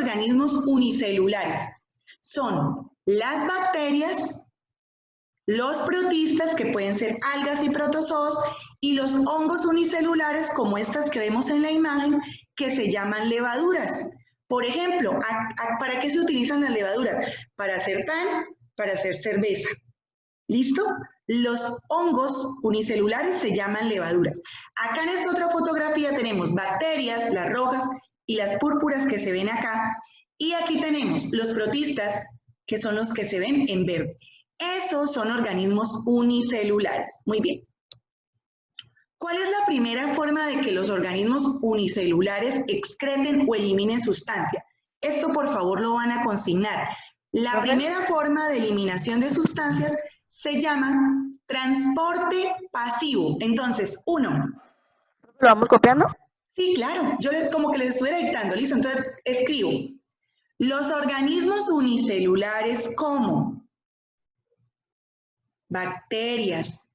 organismos unicelulares son las bacterias, los protistas, que pueden ser algas y protozoos, y los hongos unicelulares, como estas que vemos en la imagen, que se llaman levaduras. Por ejemplo, ¿para qué se utilizan las levaduras? Para hacer pan, para hacer cerveza. ¿Listo? Los hongos unicelulares se llaman levaduras. Acá en esta otra fotografía tenemos bacterias, las rojas y las púrpuras que se ven acá. Y aquí tenemos los protistas, que son los que se ven en verde. Esos son organismos unicelulares. Muy bien. ¿Cuál es la primera forma de que los organismos unicelulares excreten o eliminen sustancia? Esto, por favor, lo van a consignar. La primera forma de eliminación de sustancias se llama transporte pasivo. Entonces, 1. ¿Lo vamos copiando? Sí, claro. Yo como que les estuviera dictando. Listo, entonces escribo. Los organismos unicelulares como bacterias,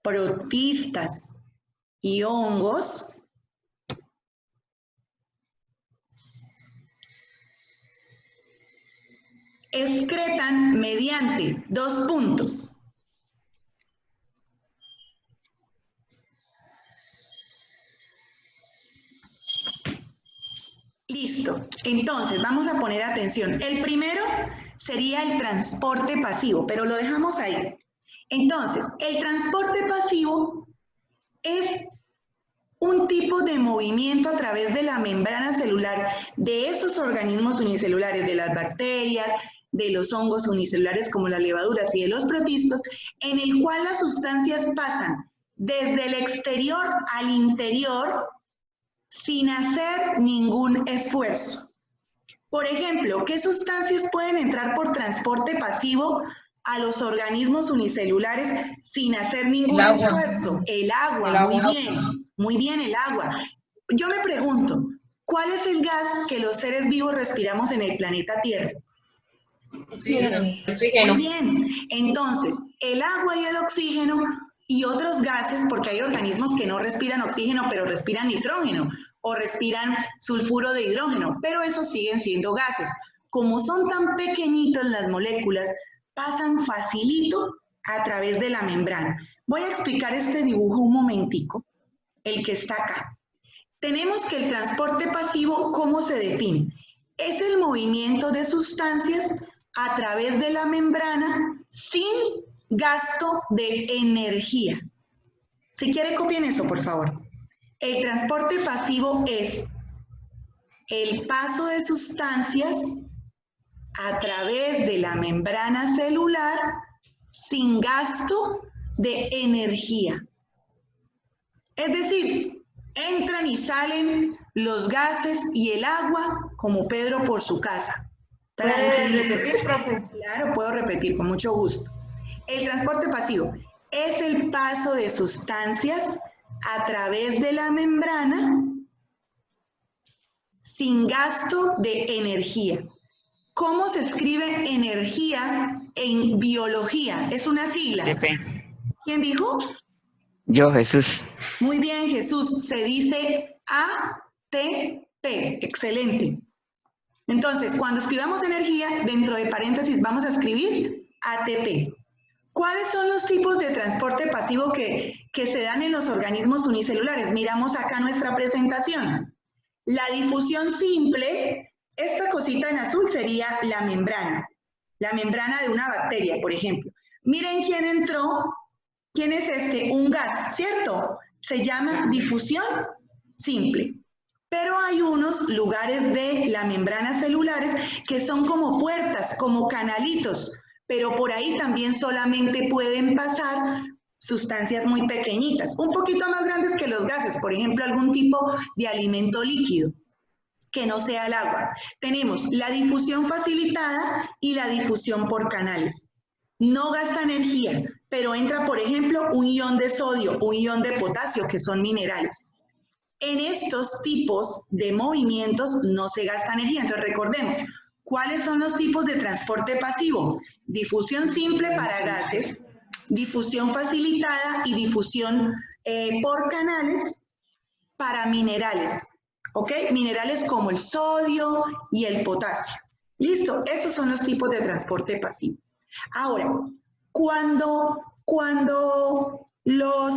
protistas y hongos excretan mediante 2 puntos. Listo. Entonces, vamos a poner atención. El primero sería el transporte pasivo, pero lo dejamos ahí. Entonces, el transporte pasivo es un tipo de movimiento a través de la membrana celular de esos organismos unicelulares, de las bacterias, de los hongos unicelulares como las levaduras y de los protistos, en el cual las sustancias pasan desde el exterior al interior sin hacer ningún esfuerzo. Por ejemplo, ¿qué sustancias pueden entrar por transporte pasivo a los organismos unicelulares sin hacer ningún esfuerzo? El agua, muy bien, el agua. Yo me pregunto, ¿cuál es el gas que los seres vivos respiramos en el planeta Tierra? Oxígeno. Muy bien, entonces, el agua y el oxígeno y otros gases, porque hay organismos que no respiran oxígeno, pero respiran nitrógeno, o respiran sulfuro de hidrógeno, pero esos siguen siendo gases. Como son tan pequeñitas las moléculas, pasan facilito a través de la membrana. Voy a explicar este dibujo un momentico, el que está acá. Tenemos que el transporte pasivo, ¿cómo se define? Es el movimiento de sustancias a través de la membrana sin gasto de energía. Si quiere, copien eso, por favor. El transporte pasivo es el paso de sustancias a través de la membrana celular sin gasto de energía. Es decir, entran y salen los gases y el agua como Pedro por su casa. ¿Puede repetir, profe? Claro, puedo repetir, con mucho gusto. El transporte pasivo es el paso de sustancias a través de la membrana sin gasto de energía. ¿Cómo se escribe energía en biología? Es una sigla. ATP. ¿Quién dijo? Yo, Jesús. Muy bien, Jesús. Se dice ATP. Excelente. Entonces, cuando escribamos energía, dentro de paréntesis vamos a escribir ATP. ¿Cuáles son los tipos de transporte pasivo que se dan en los organismos unicelulares? Miramos acá nuestra presentación. La difusión simple, esta cosita en azul sería la membrana de una bacteria, por ejemplo. Miren quién entró, quién es este, un gas, ¿cierto? Se llama difusión simple. Pero hay unos lugares de la membrana celulares que son como puertas, como canalitos, pero por ahí también solamente pueden pasar sustancias muy pequeñitas, un poquito más grandes que los gases, por ejemplo, algún tipo de alimento líquido que no sea el agua. Tenemos la difusión facilitada y la difusión por canales. No gasta energía, pero entra, por ejemplo, un ion de sodio, un ion de potasio, que son minerales. En estos tipos de movimientos no se gasta energía. Entonces recordemos, ¿cuáles son los tipos de transporte pasivo? Difusión simple para gases, difusión facilitada y difusión por canales para minerales. ¿Ok? Minerales como el sodio y el potasio. Listo, esos son los tipos de transporte pasivo. Ahora, cuando los...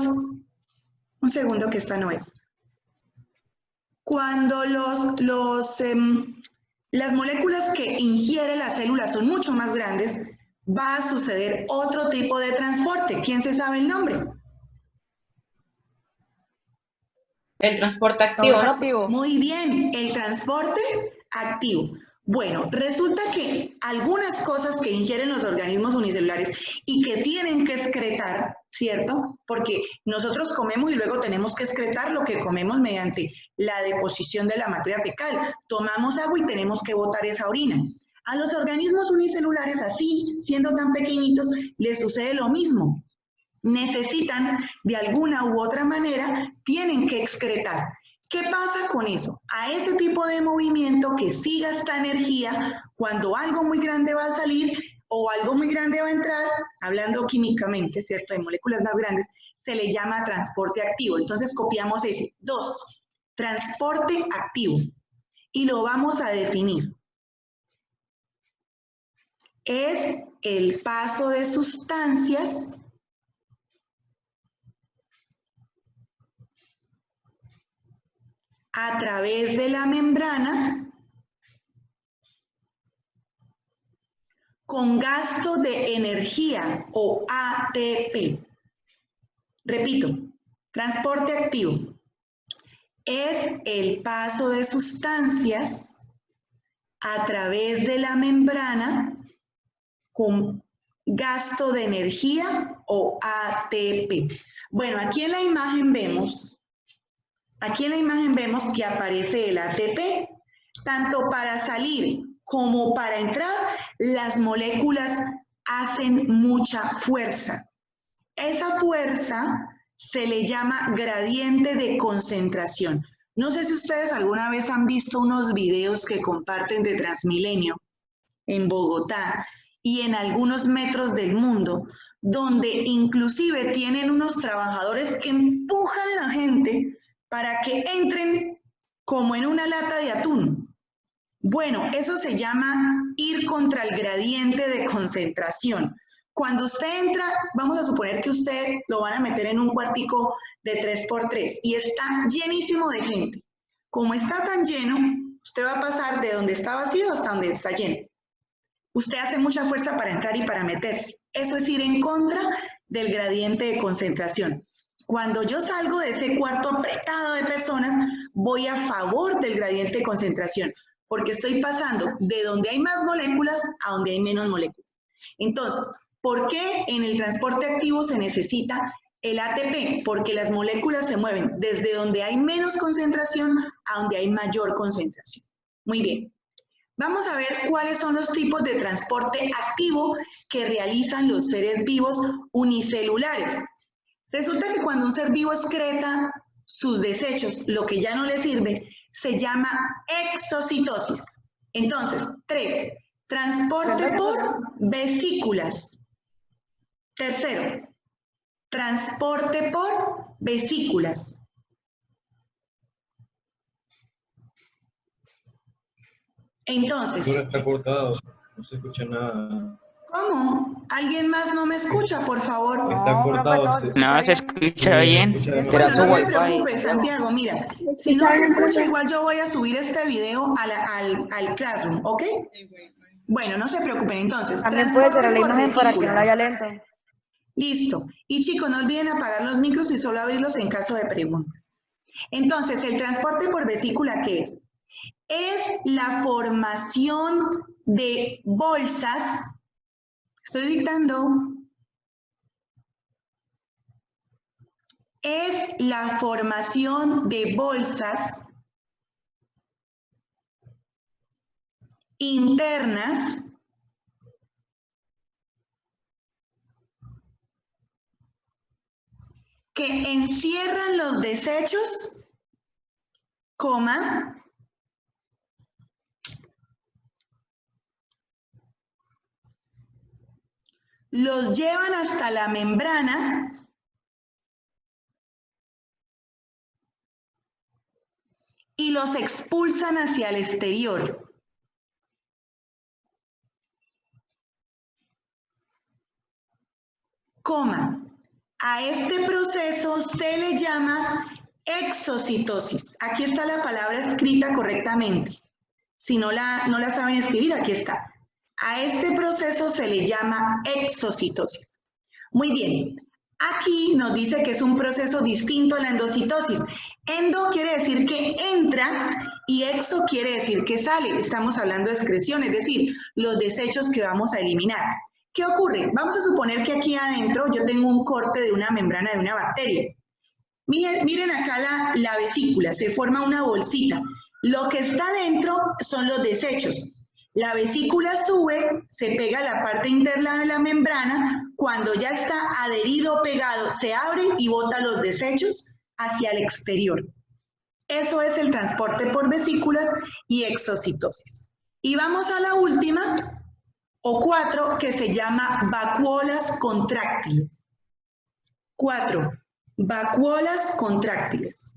Un segundo que esta no es. Cuando las moléculas que ingiere la célula son mucho más grandes, va a suceder otro tipo de transporte. ¿Quién se sabe el nombre? El transporte activo, ¿no? Activo. Muy bien, el transporte activo. Bueno, resulta que algunas cosas que ingieren los organismos unicelulares y que tienen que excretar, ¿cierto? Porque nosotros comemos y luego tenemos que excretar lo que comemos mediante la deposición de la materia fecal. Tomamos agua y tenemos que botar esa orina. A los organismos unicelulares, así, siendo tan pequeñitos, les sucede lo mismo. Necesitan, de alguna u otra manera, tienen que excretar. ¿Qué pasa con eso? A ese tipo de movimiento que sí gasta energía, cuando algo muy grande va a salir o algo muy grande va a entrar, hablando químicamente, ¿cierto? De moléculas más grandes, se le llama transporte activo. Entonces copiamos ese. 2, transporte activo. Y lo vamos a definir. Es el paso de sustancias a través de la membrana con gasto de energía o ATP. Repito, transporte activo es el paso de sustancias a través de la membrana con gasto de energía o ATP. Bueno, aquí en la imagen vemos que aparece el ATP. Tanto para salir como para entrar, las moléculas hacen mucha fuerza. Esa fuerza se le llama gradiente de concentración. No sé si ustedes alguna vez han visto unos videos que comparten de Transmilenio en Bogotá y en algunos metros del mundo, donde inclusive tienen unos trabajadores que empujan a la gente para que entren como en una lata de atún. Bueno, eso se llama ir contra el gradiente de concentración. Cuando usted entra, vamos a suponer que usted lo van a meter en un cuartico de 3x3 y está llenísimo de gente. Como está tan lleno, usted va a pasar de donde está vacío hasta donde está lleno. Usted hace mucha fuerza para entrar y para meterse. Eso es ir en contra del gradiente de concentración. Cuando yo salgo de ese cuarto apretado de personas, voy a favor del gradiente de concentración, porque estoy pasando de donde hay más moléculas a donde hay menos moléculas. Entonces, ¿por qué en el transporte activo se necesita el ATP? Porque las moléculas se mueven desde donde hay menos concentración a donde hay mayor concentración. Muy bien. Vamos a ver cuáles son los tipos de transporte activo que realizan los seres vivos unicelulares. Resulta que cuando un ser vivo excreta sus desechos, lo que ya no le sirve, se llama exocitosis. Entonces, 3, transporte por vesículas. Tercero, transporte por vesículas. Entonces, No está cortado, no se escucha nada. ¿cómo? ¿Alguien más no me escucha, por favor? Está cortado. No, se escucha bien. Escucha Bueno, no te preocupes, Santiago, mira, si no se escucha, igual yo voy a subir este video al Classroom, ¿ok? Bueno, no se preocupen, entonces. También puede cerrar la transporte por imagen para que no vesículas. la haya lento. Listo. Y chicos, no olviden apagar los micros y solo abrirlos en caso de preguntas. Entonces, el transporte por vesícula, ¿qué es? Es la formación de bolsas. Estoy dictando. Es la formación de bolsas internas que encierran los desechos, coma, los llevan hasta la membrana y los expulsan hacia el exterior. Coma. A este proceso se le llama exocitosis. Aquí está la palabra escrita correctamente. Si no la saben escribir, aquí está. A este proceso se le llama exocitosis. Muy bien. Aquí nos dice que es un proceso distinto a la endocitosis. Endo quiere decir que entra y exo quiere decir que sale. Estamos hablando de excreción, es decir, los desechos que vamos a eliminar. ¿Qué ocurre? Vamos a suponer que aquí adentro yo tengo un corte de una membrana de una bacteria. Miren acá la vesícula, se forma una bolsita. Lo que está dentro son los desechos. La vesícula sube, se pega a la parte interna de la membrana. Cuando ya está adherido, pegado, se abre y bota los desechos hacia el exterior. Eso es el transporte por vesículas y exocitosis. Y vamos a la última, o 4, que se llama vacuolas contráctiles. 4. Vacuolas contráctiles.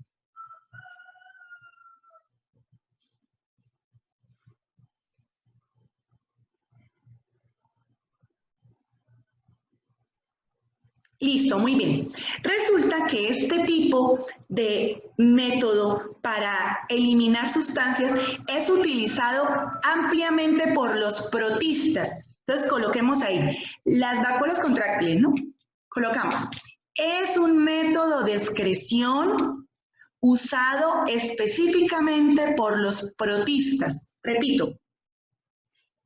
Listo, muy bien. Resulta que este tipo de método para eliminar sustancias es utilizado ampliamente por los protistas. Entonces, coloquemos ahí las vacuolas contráctiles, ¿no? Colocamos. Es un método de excreción usado específicamente por los protistas. Repito,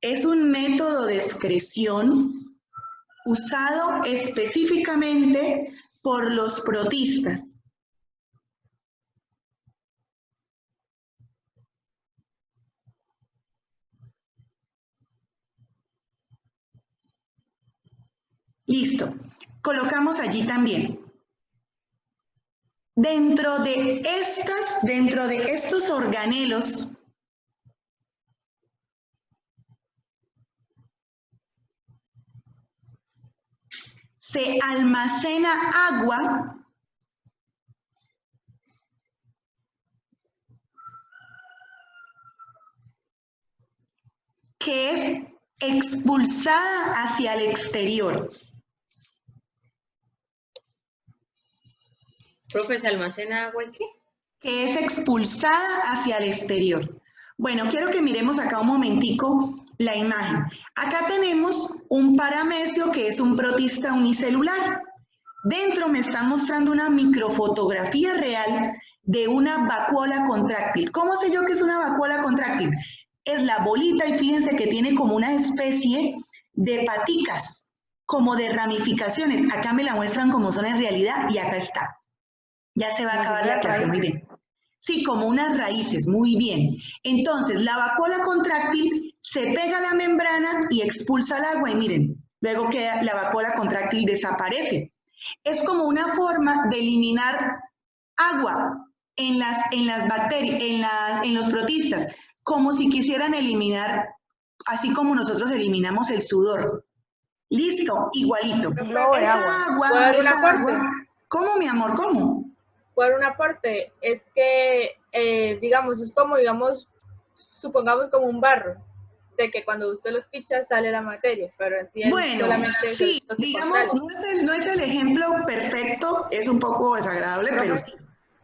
es un método de excreción usado específicamente por los protistas. Listo. Colocamos allí también. Dentro de estos organelos, se almacena agua que es expulsada hacia el exterior. Profe, ¿se almacena agua y qué? Que es expulsada hacia el exterior. Bueno, quiero que miremos acá un momentico la imagen. Acá tenemos un paramecio que es un protista unicelular. Dentro me está mostrando una microfotografía real de una vacuola contráctil. ¿Cómo sé yo que es una vacuola contráctil? Es la bolita y fíjense que tiene como una especie de paticas, como de ramificaciones. Acá me la muestran como son en realidad y acá está. Ya se va a acabar la clase, muy bien. Sí, como unas raíces, muy bien. Entonces, la vacuola contráctil se pega a la membrana y expulsa el agua y miren, luego queda la vacuola contráctil desaparece. Es como una forma de eliminar agua en las bacterias, en los protistas, como si quisieran eliminar, así como nosotros eliminamos el sudor. Listo, igualito. Esa agua, ¿cómo, mi amor? ¿Cómo? Por una parte, es que, digamos, es como, digamos, supongamos como un barro, de que cuando usted los picha sale la materia, pero en sí bueno, solamente sí, digamos, no es el ejemplo perfecto, es un poco desagradable, pero sí.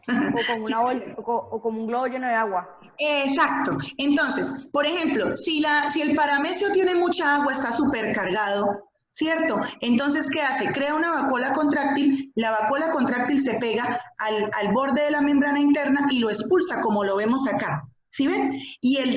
O como una bola, o como un globo lleno de agua. Exacto. Entonces, por ejemplo, si el paramecio tiene mucha agua, está súper cargado, ¿cierto? Entonces, ¿qué hace? Crea una vacuola contráctil, la vacuola contráctil se pega al borde de la membrana interna y lo expulsa, como lo vemos acá. ¿Sí ven? Y el